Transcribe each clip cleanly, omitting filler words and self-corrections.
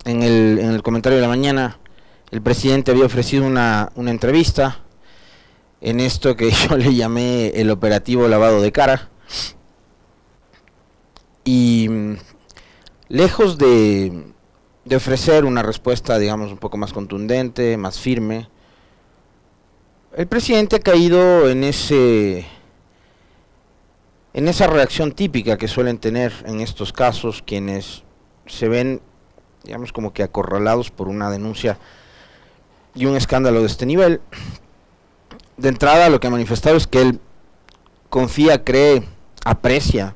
en el comentario de la mañana, el presidente había ofrecido una entrevista en esto que yo le llamé el operativo lavado de cara. Y lejos de ofrecer una respuesta, digamos, un poco más contundente, más firme, el presidente ha caído en esa reacción típica que suelen tener en estos casos quienes se ven, digamos, como que acorralados por una denuncia y un escándalo de este nivel. De entrada, lo que ha manifestado es que él confía, cree, aprecia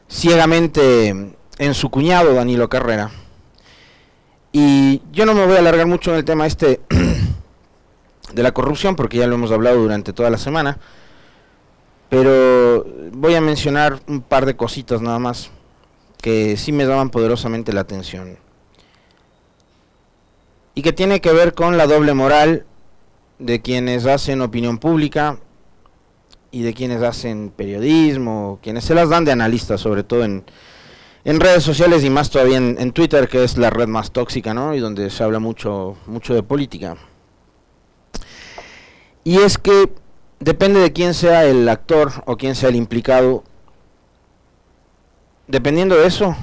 ciegamente en su cuñado Danilo Carrera. Y yo no me voy a alargar mucho en el tema de la corrupción, porque ya lo hemos hablado durante toda la semana, pero voy a mencionar un par de cositas nada más que sí me daban poderosamente la atención y que tiene que ver con la doble moral de quienes hacen opinión pública y de quienes hacen periodismo, quienes se las dan de analistas, sobre todo en redes sociales y más todavía en Twitter, que es la red más tóxica, ¿no? Y donde se habla mucho de política. Y es que depende de quién sea el actor o quién sea el implicado. Dependiendo de eso,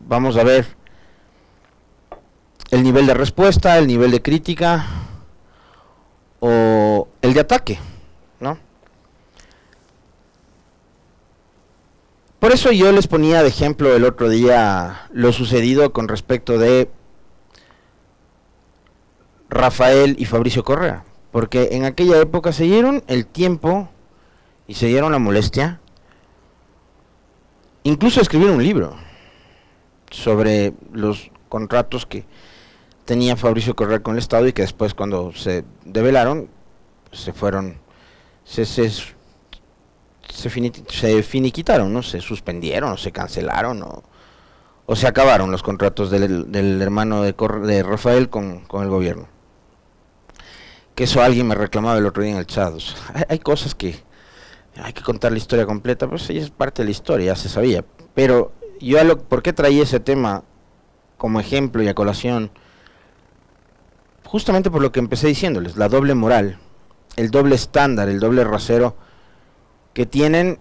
vamos a ver el nivel de respuesta, el nivel de crítica o el de ataque, ¿no? Por eso yo les ponía de ejemplo el otro día lo sucedido con respecto de Rafael y Fabricio Correa, porque en aquella época se dieron el tiempo y se dieron la molestia, incluso escribieron un libro sobre los contratos que tenía Fabricio Correa con el Estado y que después, cuando se develaron, se fueron, se finiquitaron, ¿no? Se suspendieron, o se cancelaron, o se acabaron los contratos del hermano de Rafael con el gobierno. Que eso alguien me reclamaba el otro día en el chat. O sea, hay cosas que hay que contar la historia completa, pues ella es parte de la historia, ya se sabía. Pero yo ¿por qué traía ese tema como ejemplo y a colación? Justamente por lo que empecé diciéndoles, la doble moral, el doble estándar, el doble rasero que tienen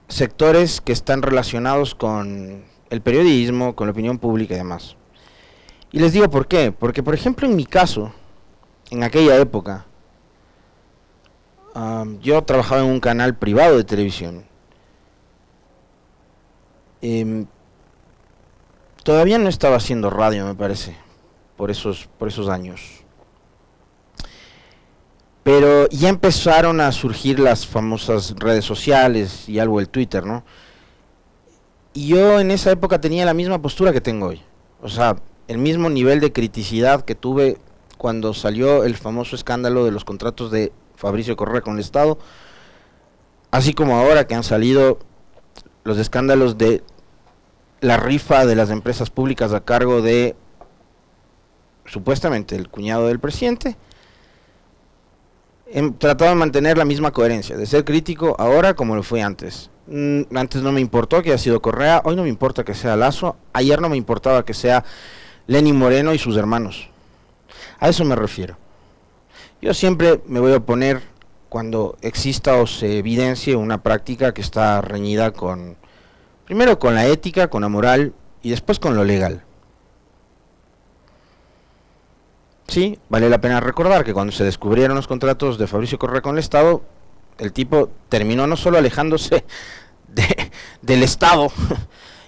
sectores que están relacionados con el periodismo, con la opinión pública y demás. Y les digo por qué, porque por ejemplo en mi caso, en aquella época, yo trabajaba en un canal privado de televisión. Todavía no estaba haciendo radio, me parece, por esos años. Pero ya empezaron a surgir las famosas redes sociales y algo el Twitter, ¿no? Y yo en esa época tenía la misma postura que tengo hoy. O sea, el mismo nivel de criticidad que tuve cuando salió el famoso escándalo de los contratos de Fabricio Correa con el Estado, así como ahora que han salido los escándalos de la rifa de las empresas públicas a cargo de, supuestamente, el cuñado del presidente. He tratado de mantener la misma coherencia, de ser crítico ahora como lo fui antes. Antes no me importó que haya sido Correa, hoy no me importa que sea Lazo, ayer no me importaba que sea Lenín Moreno y sus hermanos. A eso me refiero. Yo siempre me voy a oponer cuando exista o se evidencie una práctica que está reñida primero con la ética, con la moral y después con lo legal. Sí, vale la pena recordar que cuando se descubrieron los contratos de Fabricio Correa con el Estado, el tipo terminó no solo alejándose del Estado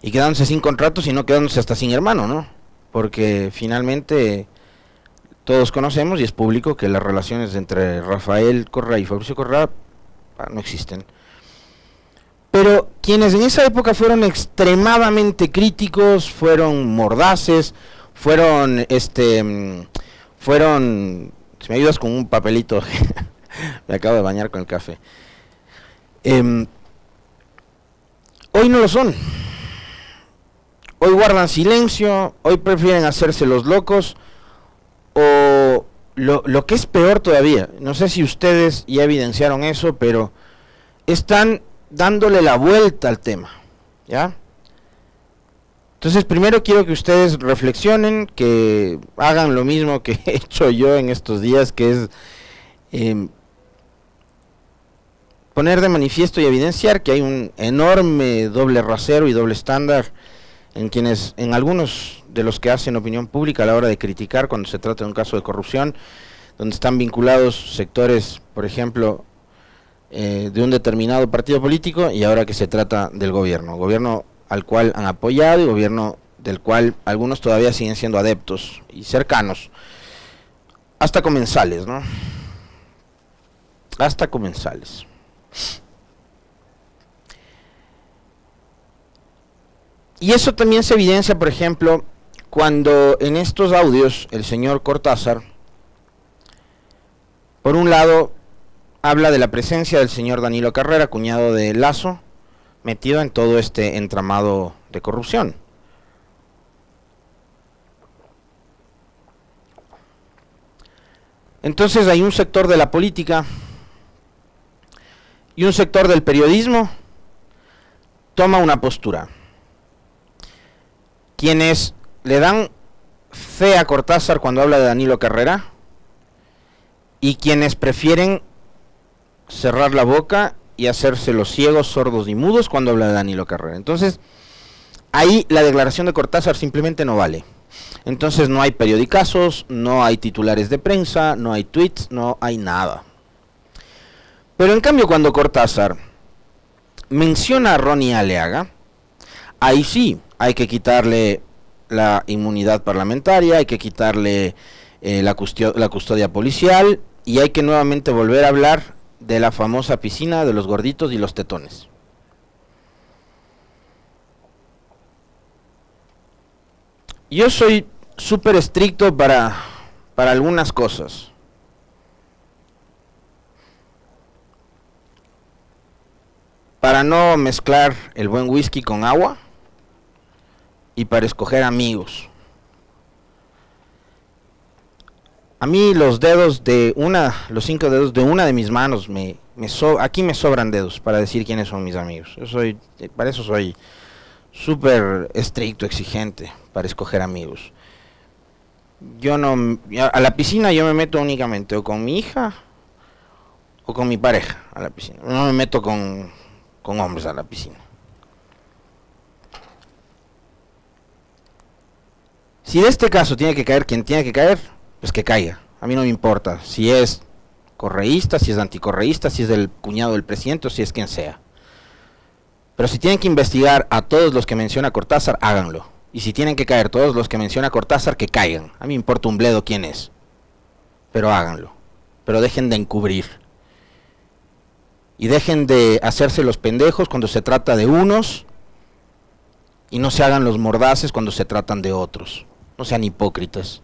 y quedándose sin contratos, sino quedándose hasta sin hermano, ¿no? Porque finalmente todos conocemos y es público que las relaciones entre Rafael Correa y Fabricio Correa no existen. Pero quienes en esa época fueron extremadamente críticos, fueron mordaces, fueron, si me ayudas con un papelito, me acabo de bañar con el café. Hoy no lo son. Hoy guardan silencio, hoy prefieren hacerse los locos, o lo que es peor todavía, no sé si ustedes ya evidenciaron eso, pero están dándole la vuelta al tema, ¿ya? Entonces Entonces, primero quiero que ustedes reflexionen, que hagan lo mismo que he hecho yo en estos días, que es poner de manifiesto y evidenciar que hay un enorme doble rasero y doble estándar en algunos de los que hacen opinión pública a la hora de criticar cuando se trata de un caso de corrupción, donde están vinculados sectores, por ejemplo, de un determinado partido político, y ahora que se trata del gobierno al cual han apoyado y gobierno del cual algunos todavía siguen siendo adeptos y cercanos, hasta comensales, ¿no? Hasta comensales. Y eso también se evidencia, por ejemplo, cuando en estos audios el señor Cortázar, por un lado, habla de la presencia del señor Danilo Carrera, cuñado de Lazo, metido en todo este entramado de corrupción. Entonces hay un sector de la política y un sector del periodismo toma una postura. Quienes le dan fe a Cortázar cuando habla de Danilo Carrera, y quienes prefieren cerrar la boca y hacerse los ciegos, sordos y mudos cuando habla de Danilo Carrera. Entonces, ahí la declaración de Cortázar simplemente no vale. Entonces no hay periodicazos, no hay titulares de prensa, no hay tweets, no hay nada. Pero en cambio cuando Cortázar menciona a Ronnie Aliaga, ahí sí hay que quitarle la inmunidad parlamentaria, hay que quitarle la custodia policial, y hay que nuevamente volver a hablar de la famosa piscina de los gorditos y los tetones. Yo soy súper estricto para algunas cosas. Para no mezclar el buen whisky con agua y para escoger amigos. A mí los 5 dedos de una de mis manos, aquí me sobran dedos para decir quiénes son mis amigos. Para eso soy súper estricto, exigente, para escoger amigos. A la piscina yo me meto únicamente o con mi hija o con mi pareja a la piscina. No me meto con hombres a la piscina. Si de este caso tiene que caer quien tiene que caer, pues que caiga. A mí no me importa si es correísta, si es anticorreísta, si es del cuñado del presidente o si es quien sea. Pero si tienen que investigar a todos los que menciona Cortázar, háganlo. Y si tienen que caer todos los que menciona Cortázar, que caigan. A mí me importa un bledo quién es. Pero háganlo. Pero dejen de encubrir. Y dejen de hacerse los pendejos cuando se trata de unos, y no se hagan los mordaces cuando se tratan de otros. No sean hipócritas.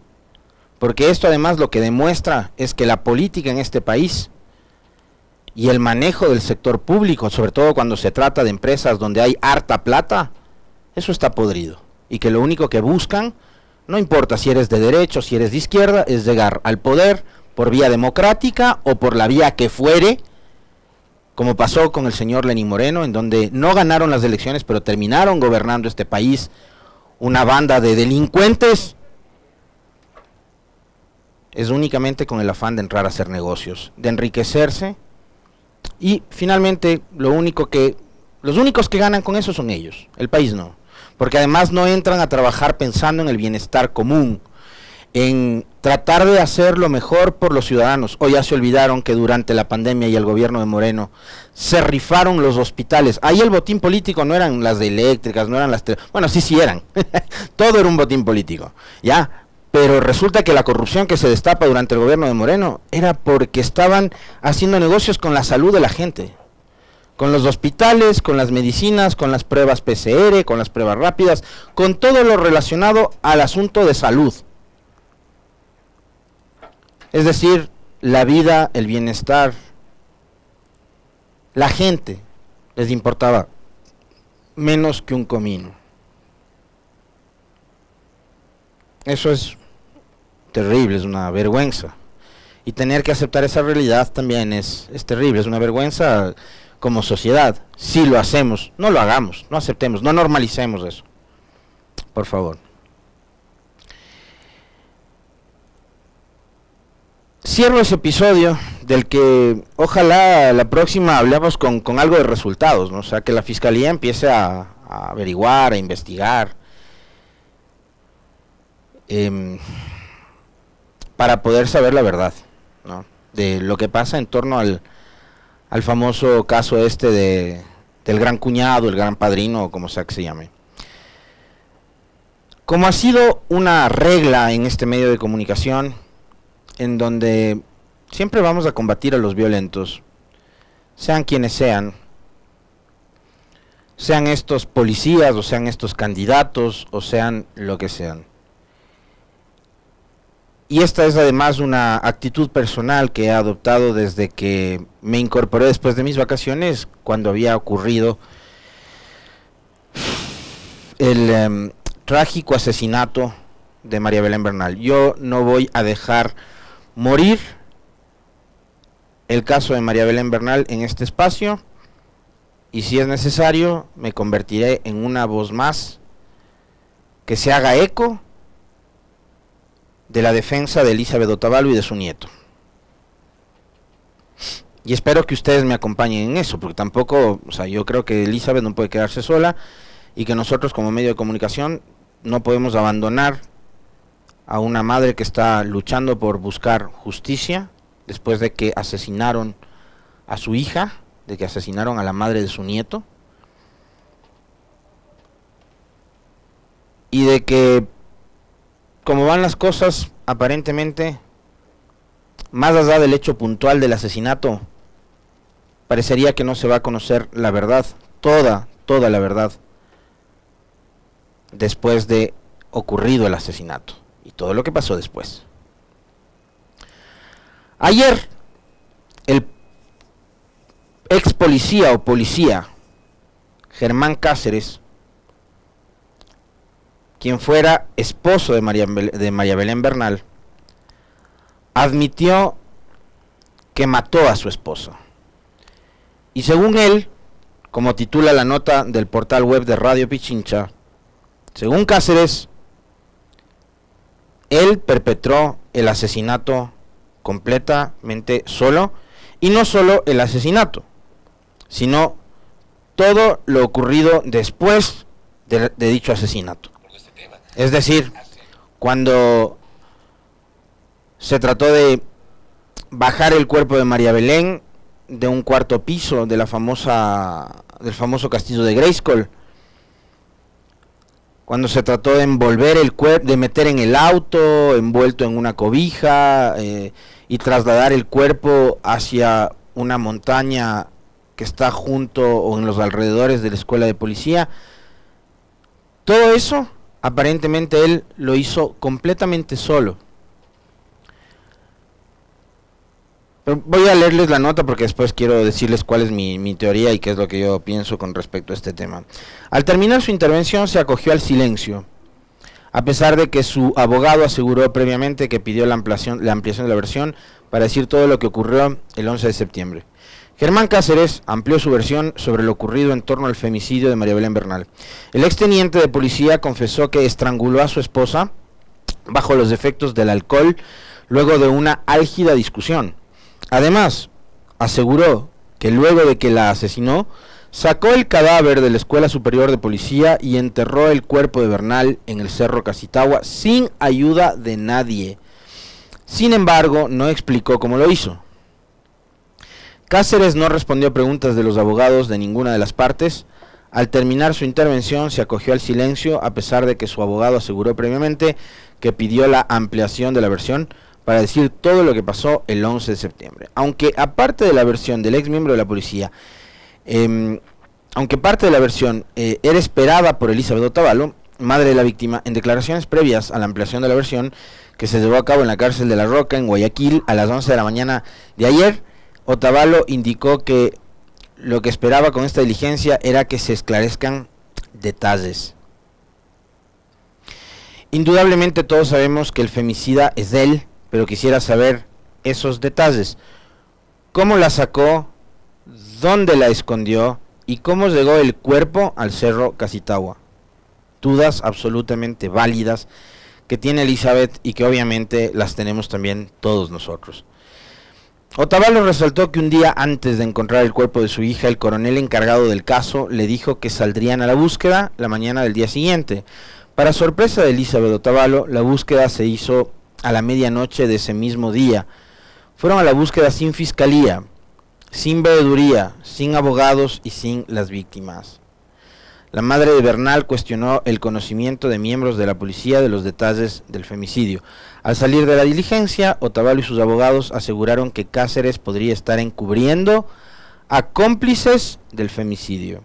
Porque esto además lo que demuestra es que la política en este país y el manejo del sector público, sobre todo cuando se trata de empresas donde hay harta plata, eso está podrido. Y que lo único que buscan, no importa si eres de derecha o si eres de izquierda, es llegar al poder por vía democrática o por la vía que fuere, como pasó con el señor Lenín Moreno, en donde no ganaron las elecciones, pero terminaron gobernando este país una banda de delincuentes. Es únicamente con el afán de entrar a hacer negocios, de enriquecerse, y finalmente los únicos que ganan con eso son ellos, el país no, porque además no entran a trabajar pensando en el bienestar común, en tratar de hacer lo mejor por los ciudadanos. O ya se olvidaron que durante la pandemia y el gobierno de Moreno se rifaron los hospitales. Ahí el botín político no eran las de eléctricas, no eran bueno, sí eran, todo era un botín político, ya. Pero resulta que la corrupción que se destapa durante el gobierno de Moreno era porque estaban haciendo negocios con la salud de la gente. Con los hospitales, con las medicinas, con las pruebas PCR, con las pruebas rápidas, con todo lo relacionado al asunto de salud. Es decir, la vida, el bienestar, la gente les importaba menos que un comino. Eso es terrible, es una vergüenza. Y tener que aceptar esa realidad también es terrible, es una vergüenza como sociedad. Si lo hacemos, no lo hagamos, no aceptemos, no normalicemos eso. por favor. Cierro ese episodio del que ojalá la próxima hablemos con algo de resultados, ¿no? O sea, que la fiscalía empiece a averiguar, a investigar, para poder saber la verdad, ¿no? De lo que pasa en torno al famoso caso del gran cuñado, el gran padrino, o como sea que se llame. Como ha sido una regla en este medio de comunicación, en donde siempre vamos a combatir a los violentos, sean quienes sean estos policías, o sean estos candidatos, o sean lo que sean. Y esta es además una actitud personal que he adoptado desde que me incorporé después de mis vacaciones, cuando había ocurrido el trágico asesinato de María Belén Bernal. Yo no voy a dejar morir el caso de María Belén Bernal en este espacio, y si es necesario me convertiré en una voz más que se haga eco de la defensa de Elizabeth Otavalo y de su nieto. Y espero que ustedes me acompañen en eso, porque tampoco, o sea, yo creo que Elizabeth no puede quedarse sola, y que nosotros como medio de comunicación no podemos abandonar a una madre que está luchando por buscar justicia después de que asesinaron a su hija, de que asesinaron a la madre de su nieto, y de que, como van las cosas, aparentemente, más allá del hecho puntual del asesinato, parecería que no se va a conocer la verdad, toda la verdad, después de ocurrido el asesinato y todo lo que pasó después. Ayer, el ex policía o policía Germán Cáceres, quien fuera esposo de María Belén Bernal, admitió que mató a su esposa. Y según él, como titula la nota del portal web de Radio Pichincha, según Cáceres, él perpetró el asesinato completamente solo, y no solo el asesinato, sino todo lo ocurrido después de dicho asesinato. Es decir, cuando se trató de bajar el cuerpo de María Belén de un cuarto piso de del famoso castillo de Grayskull, cuando se trató de envolver el cuerpo, de meter en el auto envuelto en una cobija, y trasladar el cuerpo hacia una montaña que está junto o en los alrededores de la escuela de policía. Todo eso, aparentemente él lo hizo completamente solo. Pero voy a leerles la nota porque después quiero decirles cuál es mi teoría y qué es lo que yo pienso con respecto a este tema. Al terminar su intervención se acogió al silencio, a pesar de que su abogado aseguró previamente que pidió la ampliación de la versión para decir todo lo que ocurrió el 11 de septiembre. Germán Cáceres amplió su versión sobre lo ocurrido en torno al femicidio de María Belén Bernal. El exteniente de policía confesó que estranguló a su esposa bajo los efectos del alcohol luego de una álgida discusión. Además, aseguró que luego de que la asesinó, sacó el cadáver de la Escuela Superior de Policía y enterró el cuerpo de Bernal en el Cerro Casitagua sin ayuda de nadie. Sin embargo, no explicó cómo lo hizo. Cáceres no respondió a preguntas de los abogados de ninguna de las partes. Al terminar su intervención se acogió al silencio, a pesar de que su abogado aseguró previamente que pidió la ampliación de la versión para decir todo lo que pasó el 11 de septiembre. Aunque aparte de la versión del ex miembro de la policía, aunque parte de la versión era esperada por Elizabeth Otavalo, madre de la víctima, en declaraciones previas a la ampliación de la versión que se llevó a cabo en la cárcel de La Roca, en Guayaquil, a las 11 de la mañana de ayer, Otavalo indicó que lo que esperaba con esta diligencia era que se esclarezcan detalles. Indudablemente todos sabemos que el femicida es él, pero quisiera saber esos detalles. ¿Cómo la sacó? ¿Dónde la escondió? ¿Y cómo llegó el cuerpo al Cerro Casitagua? dudas absolutamente válidas que tiene Elizabeth y que obviamente las tenemos también todos nosotros. Otavalo resaltó que un día antes de encontrar el cuerpo de su hija, el coronel encargado del caso le dijo que saldrían a la búsqueda la mañana del día siguiente. Para sorpresa de Elizabeth Otavalo, la búsqueda se hizo a la medianoche de ese mismo día. Fueron a la búsqueda sin fiscalía, sin veeduría, sin abogados y sin las víctimas. La madre de Bernal cuestionó el conocimiento de miembros de la policía de los detalles del femicidio. Al salir de la diligencia, Otavalo y sus abogados aseguraron que Cáceres podría estar encubriendo a cómplices del femicidio.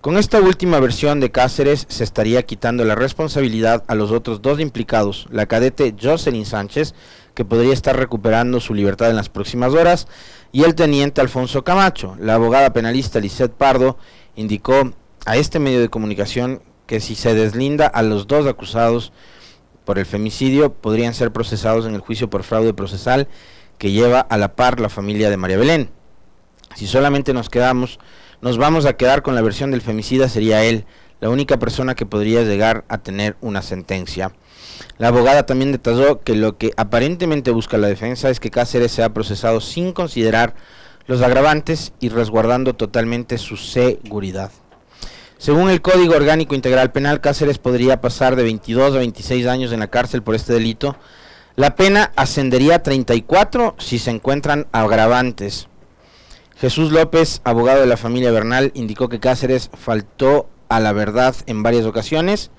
Con esta última versión de Cáceres se estaría quitando la responsabilidad a los otros dos implicados, la cadete Jocelyn Sánchez, que podría estar recuperando su libertad en las próximas horas, y el teniente Alfonso Camacho. La abogada penalista Lisette Pardo indicó a este medio de comunicación que si se deslinda a los dos acusados por el femicidio, podrían ser procesados en el juicio por fraude procesal que lleva a la par la familia de María Belén. Si solamente nos vamos a quedar con la versión del femicida, sería él la única persona que podría llegar a tener una sentencia. La abogada también detalló que lo que aparentemente busca la defensa es que Cáceres sea procesado sin considerar los agravantes y resguardando totalmente su seguridad. Según el Código Orgánico Integral Penal, Cáceres podría pasar de 22 a 26 años en la cárcel por este delito. La pena ascendería a 34 si se encuentran agravantes. Jesús López, abogado de la familia Bernal, indicó que Cáceres faltó a la verdad en varias ocasiones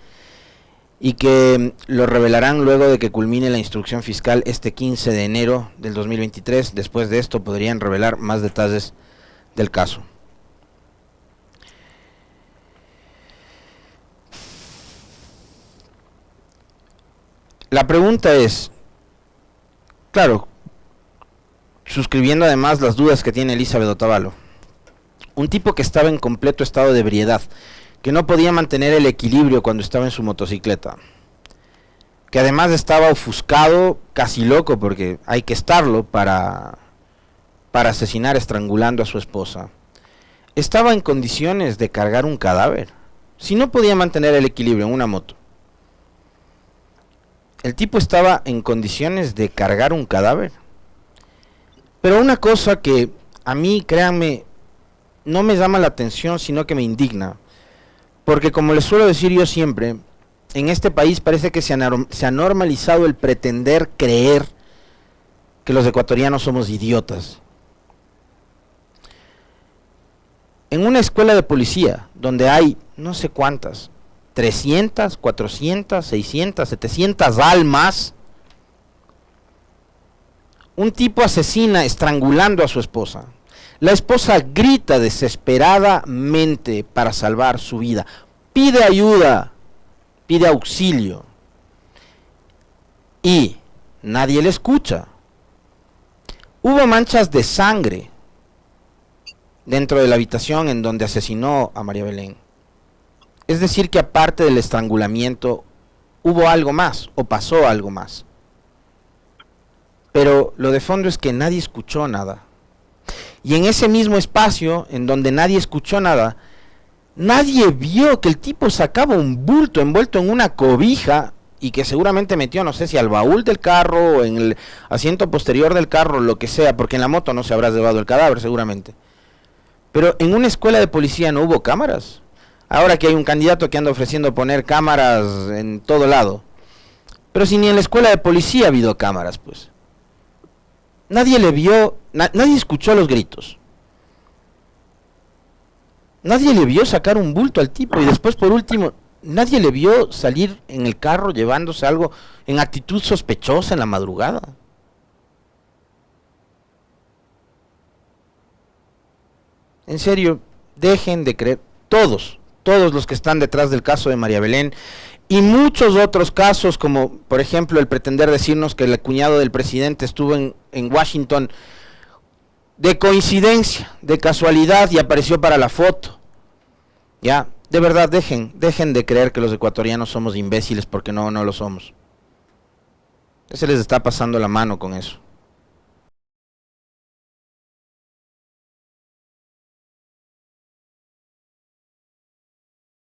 y que lo revelarán luego de que culmine la instrucción fiscal este 15 de enero del 2023. Después de esto podrían revelar más detalles del caso. La pregunta es, claro, suscribiendo además las dudas que tiene Elizabeth Otavalo, un tipo que estaba en completo estado de ebriedad, que no podía mantener el equilibrio cuando estaba en su motocicleta, que además estaba ofuscado, casi loco, porque hay que estarlo para asesinar estrangulando a su esposa, estaba en condiciones de cargar un cadáver. Si no podía mantener el equilibrio en una moto, el tipo estaba en condiciones de cargar un cadáver. Pero una cosa que a mí, créanme, no me llama la atención, sino que me indigna. Porque como les suelo decir yo siempre, en este país parece que se ha normalizado el pretender creer que los ecuatorianos somos idiotas. En una escuela de policía, donde hay no sé cuántas, 300, 400, 600, 700 almas, un tipo asesina estrangulando a su esposa. La esposa grita desesperadamente para salvar su vida. Pide ayuda, pide auxilio. Y nadie le escucha. Hubo manchas de sangre dentro de la habitación en donde asesinó a María Belén. Es decir, que aparte del estrangulamiento, hubo algo más, o pasó algo más. Pero lo de fondo es que nadie escuchó nada. Y en ese mismo espacio, en donde nadie escuchó nada, nadie vio que el tipo sacaba un bulto envuelto en una cobija y que seguramente metió, no sé si al baúl del carro o en el asiento posterior del carro, lo que sea, porque en la moto no se habrá llevado el cadáver seguramente. Pero en una escuela de policía no hubo cámaras. Ahora que hay un candidato que anda ofreciendo poner cámaras en todo lado. Pero si ni en la escuela de policía ha habido cámaras, pues. Nadie le vio, nadie escuchó los gritos. Nadie le vio sacar un bulto al tipo y después, por último, nadie le vio salir en el carro llevándose algo en actitud sospechosa en la madrugada. En serio, dejen de creer, todos los que están detrás del caso de María Belén y muchos otros casos, como por ejemplo el pretender decirnos que el cuñado del presidente estuvo en Washington de coincidencia, de casualidad y apareció para la foto. Ya, de verdad, dejen de creer que los ecuatorianos somos imbéciles, porque no lo somos. Se les está pasando la mano con eso.